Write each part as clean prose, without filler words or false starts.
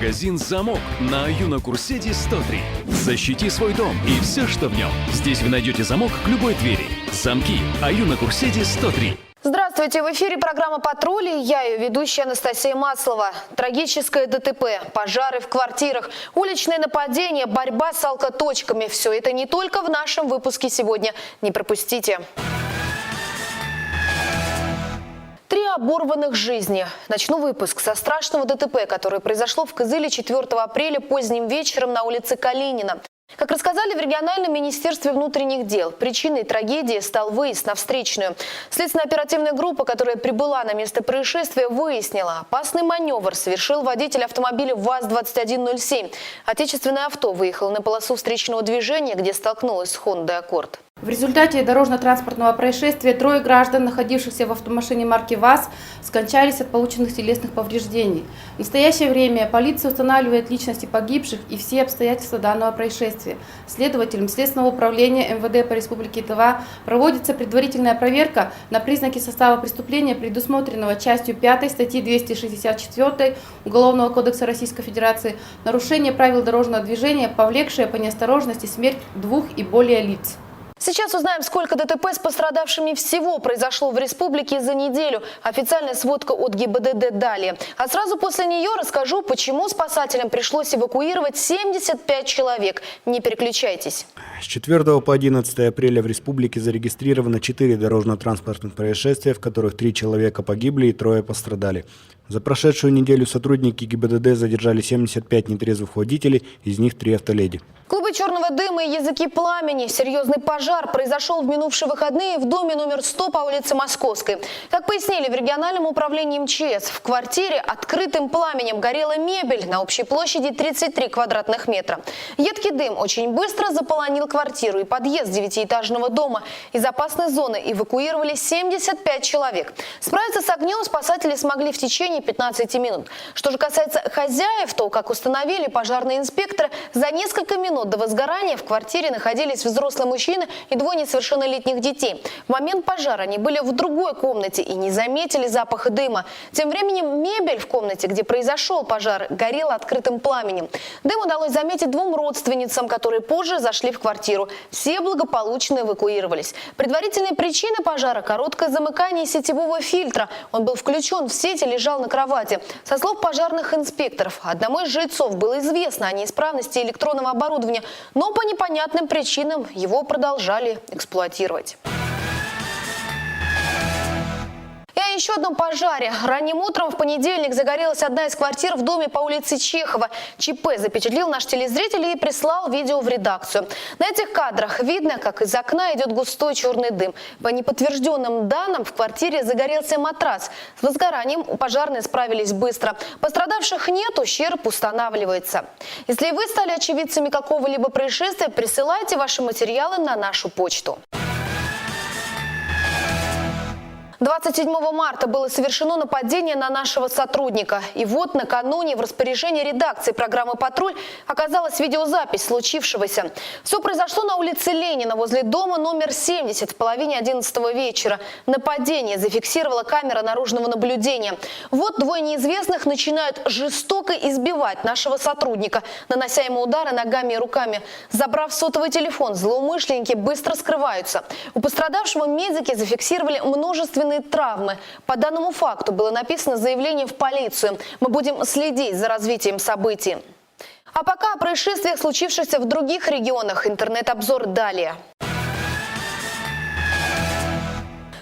Магазин «Замок» на Юнакурсети 103. Защити свой дом и все, что в нем. Здесь вы найдете замок к любой двери. Замки на Юнакурсети 103. Здравствуйте! В эфире программа «Патруль» и я, ее ведущая Анастасия Маслова. Трагическое ДТП, пожары в квартирах, уличные нападения, борьба с алкоточками – все это не только в нашем выпуске сегодня. Не пропустите! 3 оборванных жизни. Начну выпуск со страшного ДТП, которое произошло в Кызыле 4 апреля поздним вечером на улице Калинина. Как рассказали в региональном министерстве внутренних дел, причиной трагедии стал выезд на встречную. Следственно-оперативная группа, которая прибыла на место происшествия, выяснила, опасный маневр совершил водитель автомобиля ВАЗ-2107. Отечественное авто выехало на полосу встречного движения, где столкнулось с Honda Accord. В результате дорожно-транспортного происшествия 3 граждан, находившихся в автомашине марки ВАЗ, скончались от полученных телесных повреждений. В настоящее время полиция устанавливает личности погибших и все обстоятельства данного происшествия. Следователям Следственного управления МВД по Республике Тыва проводится предварительная проверка на признаки состава преступления, предусмотренного частью 5 статьи 264 Уголовного кодекса Российской Федерации, нарушение правил дорожного движения, повлекшее по неосторожности смерть 2 и более лиц. Сейчас узнаем, сколько ДТП с пострадавшими всего произошло в республике за неделю. Официальная сводка от ГИБДД далее. А сразу после нее расскажу, почему спасателям пришлось эвакуировать 75 человек. Не переключайтесь. С 4 по 11 апреля в республике зарегистрировано 4 дорожно-транспортных происшествия, в которых 3 человека погибли и 3 пострадали. За прошедшую неделю сотрудники ГИБДД задержали 75 нетрезвых водителей, из них 3 автоледи. Клубы черного дыма и языки пламени. Серьезный пожар произошел в минувшие выходные в доме номер 100 по улице Московской. Как пояснили в региональном управлении МЧС, в квартире открытым пламенем горела мебель на общей площади 33 квадратных метра. Едкий дым очень быстро заполонил квартиру и подъезд 9-этажного дома. Из опасной зоны эвакуировали 75 человек. Справиться с огнем спасатели смогли в течение 15 минут. Что же касается хозяев, то, как установили пожарные инспекторы, за несколько минут до возгорания в квартире находились взрослый мужчина и 2 несовершеннолетних детей. В момент пожара они были в другой комнате и не заметили запаха дыма. Тем временем мебель в комнате, где произошел пожар, горела открытым пламенем. Дым удалось заметить 2 родственницам, которые позже зашли в квартиру. Все благополучно эвакуировались. Предварительные причины пожара – короткое замыкание сетевого фильтра. Он был включен в сеть и лежал на кровати. Со слов пожарных инспекторов, одному из жильцов было известно о неисправности электронного оборудования, но по непонятным причинам его продолжали эксплуатировать. И о еще одном пожаре. Ранним утром в понедельник загорелась одна из квартир в доме по улице Чехова. ЧП запечатлел наш телезритель и прислал видео в редакцию. На этих кадрах видно, как из окна идет густой черный дым. По неподтвержденным данным, в квартире загорелся матрас. С возгоранием пожарные справились быстро. Пострадавших нет, ущерб устанавливается. Если вы стали очевидцами какого-либо происшествия, присылайте ваши материалы на нашу почту. 27 марта было совершено нападение на нашего сотрудника. И вот накануне в распоряжении редакции программы «Патруль» оказалась видеозапись случившегося. Все произошло на улице Ленина возле дома номер 70 в половине 11 вечера. Нападение зафиксировала камера наружного наблюдения. Вот 2 неизвестных начинают жестоко избивать нашего сотрудника, нанося ему удары ногами и руками. Забрав сотовый телефон, злоумышленники быстро скрываются. У пострадавшего медики зафиксировали множественные травмы. По данному факту было написано заявление в полицию. Мы будем следить за развитием событий. А пока о происшествиях, случившихся в других регионах. Интернет-обзор далее.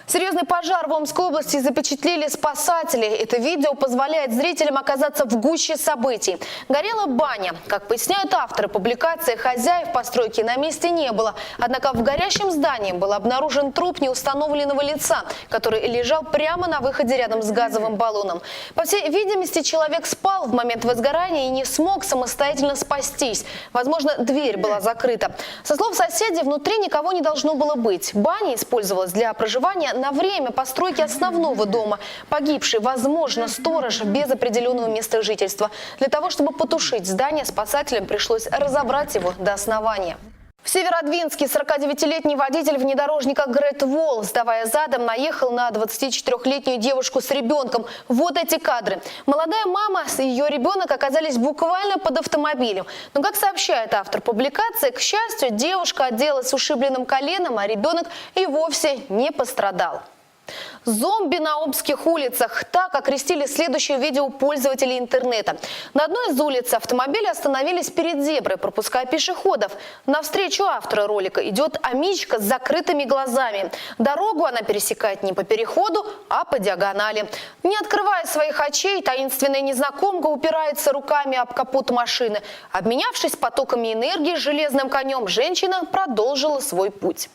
Серьезный пожар в Омской области запечатлели спасатели. Это видео позволяет зрителям оказаться в гуще событий. Горела баня. Как поясняют авторы публикации, хозяев постройки на месте не было. Однако в горящем здании был обнаружен труп неустановленного лица, который лежал прямо на выходе рядом с газовым баллоном. По всей видимости, человек спал в момент возгорания и не смог самостоятельно спастись. Возможно, дверь была закрыта. Со слов соседей, внутри никого не должно было быть. Баня использовалась для проживания на время постройки основного дома. Погибший, возможно, сторож без определенного места жительства. Для того, чтобы потушить здание, спасателям пришлось разобрать его до основания. В Северодвинске 49-летний водитель внедорожника Great Wall, сдавая задом, наехал на 24-летнюю девушку с ребенком. Вот эти кадры. Молодая мама и ее ребенок оказались буквально под автомобилем. Но, как сообщает автор публикации, к счастью, девушка отделалась ушибленным коленом, а ребенок и вовсе не пострадал. Зомби на омских улицах. Так окрестили следующее видео пользователей интернета. На одной из улиц автомобили остановились перед зеброй, пропуская пешеходов. Навстречу автора ролика идет амичка с закрытыми глазами. Дорогу она пересекает не по переходу, а по диагонали. Не открывая своих очей, таинственная незнакомка упирается руками об капот машины. Обменявшись потоками энергии с железным конем, женщина продолжила свой путь.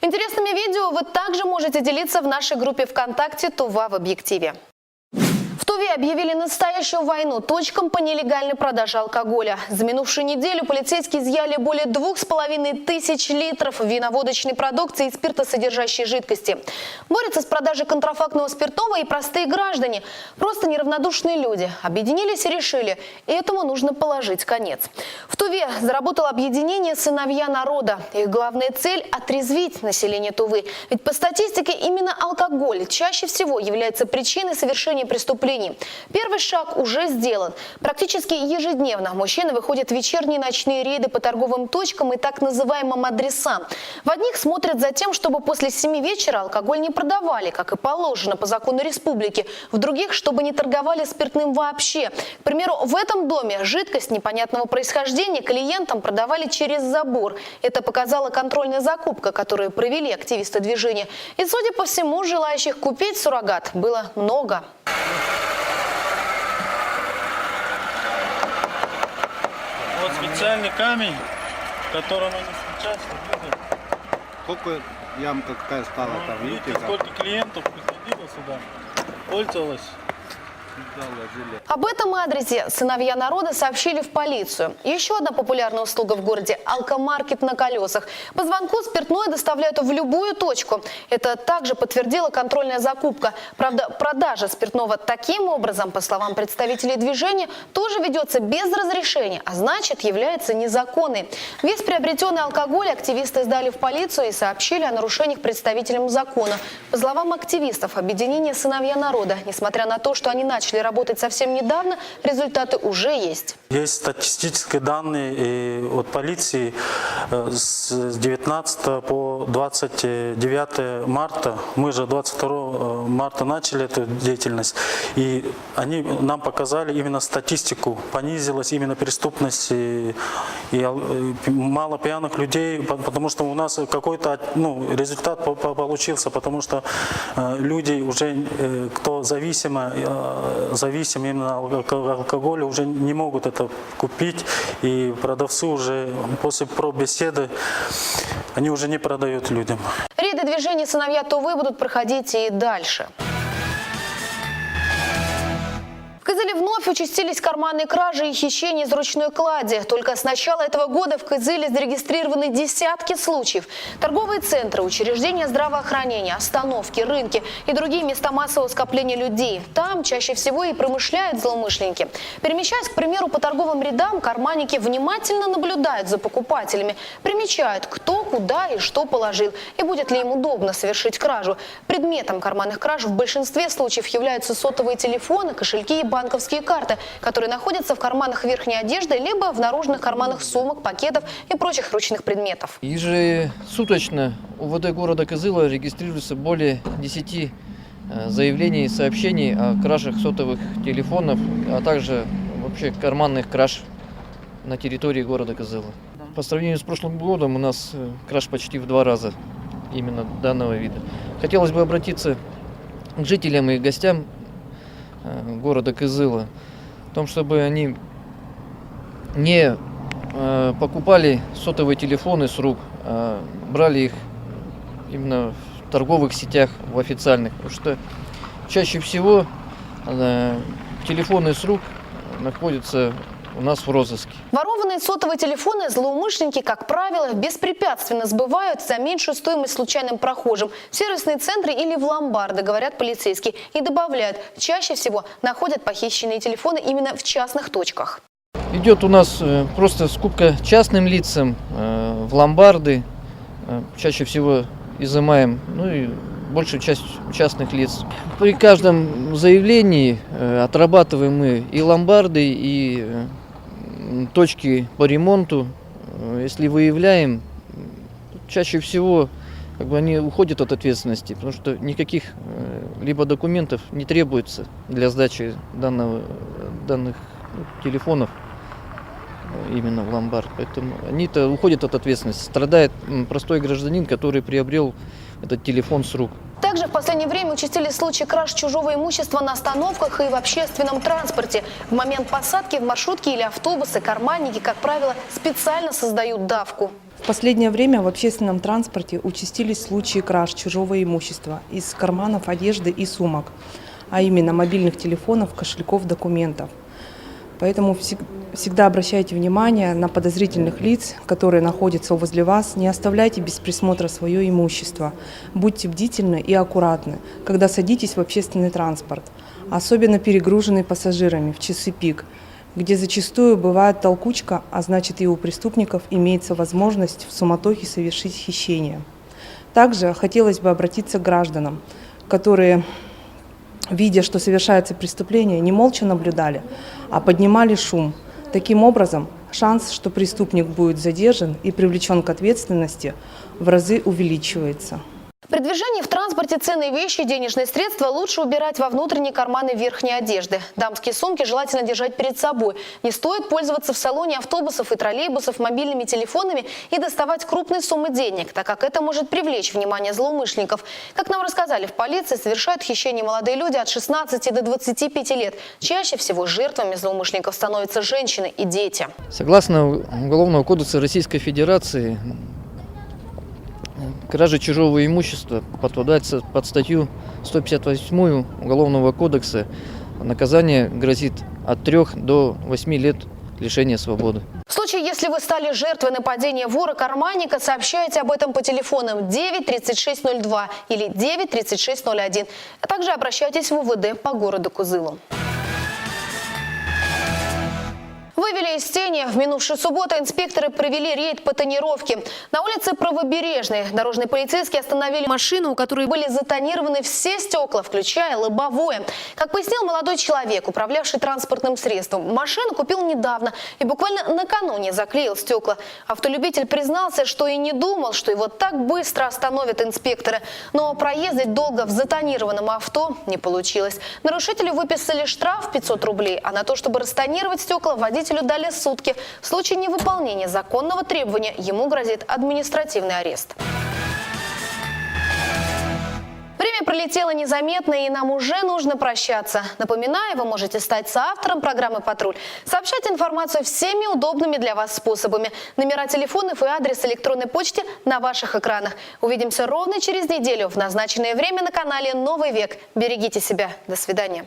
Интересными видео вы также можете делиться в нашей группе ВКонтакте «Тува в объективе». В Туве объявили настоящую войну точкам по нелегальной продаже алкоголя. За минувшую неделю полицейские изъяли более 2500 литров виноводочной продукции и спиртосодержащей жидкости. Борются с продажей контрафактного спиртного и простые граждане. Просто неравнодушные люди объединились и решили, этому нужно положить конец. В Туве заработало объединение «Сыновья народа». Их главная цель – отрезвить население Тувы. Ведь по статистике именно алкоголь чаще всего является причиной совершения преступлений. Первый шаг уже сделан. Практически ежедневно мужчины выходят в вечерние и ночные рейды по торговым точкам и так называемым адресам. В одних смотрят за тем, чтобы после 7 вечера алкоголь не продавали, как и положено по закону республики. В других, чтобы не торговали спиртным вообще. К примеру, в этом доме жидкость непонятного происхождения клиентам продавали через забор. Это показала контрольная закупка, которую провели активисты движения. И, судя по всему, желающих купить суррогат было много. Вот специальный камень, в котором они сейчас видят. Сколько ямка какая стала там, Видите, видите? сколько клиентов приходило сюда, пользовалось. Об этом адресе «Сыновья народа» сообщили в полицию. Еще одна популярная услуга в городе – алкомаркет на колесах. По звонку спиртное доставляют в любую точку. Это также подтвердила контрольная закупка. Правда, продажа спиртного таким образом, по словам представителей движения, тоже ведется без разрешения, а значит, является незаконной. Весь приобретенный алкоголь активисты сдали в полицию и сообщили о нарушениях представителям закона. По словам активистов, объединение «Сыновья народа», несмотря на то, что они начали работать совсем недавно, результаты уже есть. Есть статистические данные от полиции с 19 по 29 марта. Мы же 22 марта начали эту деятельность. И они нам показали именно статистику. Понизилась именно преступность и мало пьяных людей, потому что у нас какой-то результат получился, потому что люди уже, кто зависим именно от алкоголя, уже не могут это купить, и продавцы уже после пробеседы они уже не продают людям. Рейды движения «Сыновья Тувы» будут проходить и дальше. В Кызыле вновь участились карманные кражи и хищения из ручной клади. Только с начала этого года в Кызыле зарегистрированы десятки случаев. Торговые центры, учреждения здравоохранения, остановки, рынки и другие места массового скопления людей. Там чаще всего и промышляют злоумышленники. Перемещаясь, к примеру, по торговым рядам, карманники внимательно наблюдают за покупателями, примечают, кто, куда и что положил, и будет ли им удобно совершить кражу. Предметом карманных краж в большинстве случаев являются сотовые телефоны, кошельки и банковские карты, которые находятся в карманах верхней одежды, либо в наружных карманах сумок, пакетов и прочих ручных предметов. Ежесуточно УВД города Кызыла регистрируется более 10 заявлений и сообщений о кражах сотовых телефонов, а также вообще карманных краж на территории города Кызыла. По сравнению с прошлым годом у нас краж почти в 2 раза именно данного вида. Хотелось бы обратиться к жителям и гостям города Кызыла в том, чтобы они не покупали сотовые телефоны с рук, а брали их именно в торговых сетях, в официальных, потому что чаще всего телефоны с рук находятся у нас в розыске. Ворованные сотовые телефоны злоумышленники, как правило, беспрепятственно сбывают за меньшую стоимость случайным прохожим в сервисные центры или в ломбарды, говорят полицейские, и добавляют, чаще всего находят похищенные телефоны именно в частных точках. Идет у нас просто скупка частным лицам в ломбарды, чаще всего изымаем, ну и большую часть частных лиц. При каждом заявлении отрабатываем мы и ломбарды, и точки по ремонту. Если выявляем, чаще всего они уходят от ответственности, потому что никаких либо документов не требуется для сдачи данных телефонов именно в ломбард. Поэтому они-то уходят от ответственности. Страдает простой гражданин, который приобрел этот телефон с рук. Также в последнее время участились случаи краж чужого имущества на остановках и в общественном транспорте. В момент посадки в маршрутки или автобусы карманники, как правило, специально создают давку. В последнее время в общественном транспорте участились случаи краж чужого имущества из карманов одежды и сумок, а именно мобильных телефонов, кошельков, документов. Поэтому всегда обращайте внимание на подозрительных лиц, которые находятся возле вас. Не оставляйте без присмотра свое имущество. Будьте бдительны и аккуратны, когда садитесь в общественный транспорт, особенно перегруженный пассажирами в часы пик, где зачастую бывает толкучка, а значит и у преступников имеется возможность в суматохе совершить хищение. Также хотелось бы обратиться к гражданам, которые, видя, что совершается преступление, не молча наблюдали, а поднимали шум. Таким образом, шанс, что преступник будет задержан и привлечен к ответственности, в разы увеличивается. При движении в транспорте ценные вещи и денежные средства лучше убирать во внутренние карманы верхней одежды. Дамские сумки желательно держать перед собой. Не стоит пользоваться в салоне автобусов и троллейбусов мобильными телефонами и доставать крупные суммы денег, так как это может привлечь внимание злоумышленников. Как нам рассказали в полиции, совершают хищение молодые люди от 16 до 25 лет. Чаще всего жертвами злоумышленников становятся женщины и дети. Согласно Уголовного кодекса Российской Федерации, кража чужого имущества подпадается под статью 158 Уголовного кодекса. Наказание грозит от 3 до 8 лет лишения свободы. В случае, если вы стали жертвой нападения вора-карманника, сообщайте об этом по телефонам 9 36 02 или 9 36 01, а также обращайтесь в УВД по городу Кызылу. Вывели из тени. В минувшую субботу инспекторы провели рейд по тонировке. На улице Правобережной дорожные полицейские остановили машину, у которой были затонированы все стекла, включая лобовое. Как пояснил молодой человек, управлявший транспортным средством, машину купил недавно и буквально накануне заклеил стекла. Автолюбитель признался, что и не думал, что его так быстро остановят инспекторы. Но проездить долго в затонированном авто не получилось. Нарушителю выписали штраф 500 рублей, а на то, чтобы растонировать стекла, водителю дали сутки. В случае невыполнения законного требования ему грозит административный арест. Время пролетело незаметно, и нам уже нужно прощаться. Напоминаю, вы можете стать соавтором программы «Патруль», сообщать информацию всеми удобными для вас способами. Номера телефонов и адрес электронной почты на ваших экранах. Увидимся ровно через неделю в назначенное время на канале «Новый век». Берегите себя. До свидания.